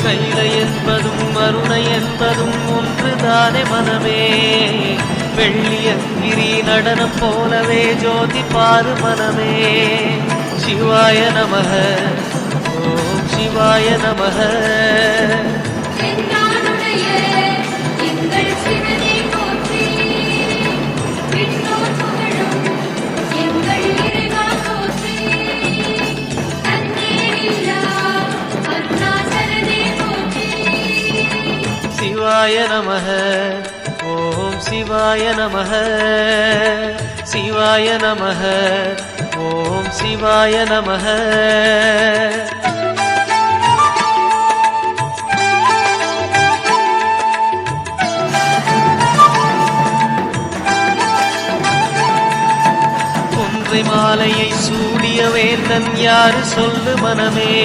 கைலை என்பதும் மருணை என்பதும் ஒன்றுதானே மனமே. வெள்ளியங்கிரி நடனம் போலவே ஜோதி பாரு மனமே. சிவாய நமக ஓம் சிவாய நமக. சிவாய நமக ஓம் சிவாய நமக. சிவாய நமக ஓம் சிவாய நமக. கொன்றை மாலையை சூடிய வேந்தன் யாரு சொல்லு மனமே.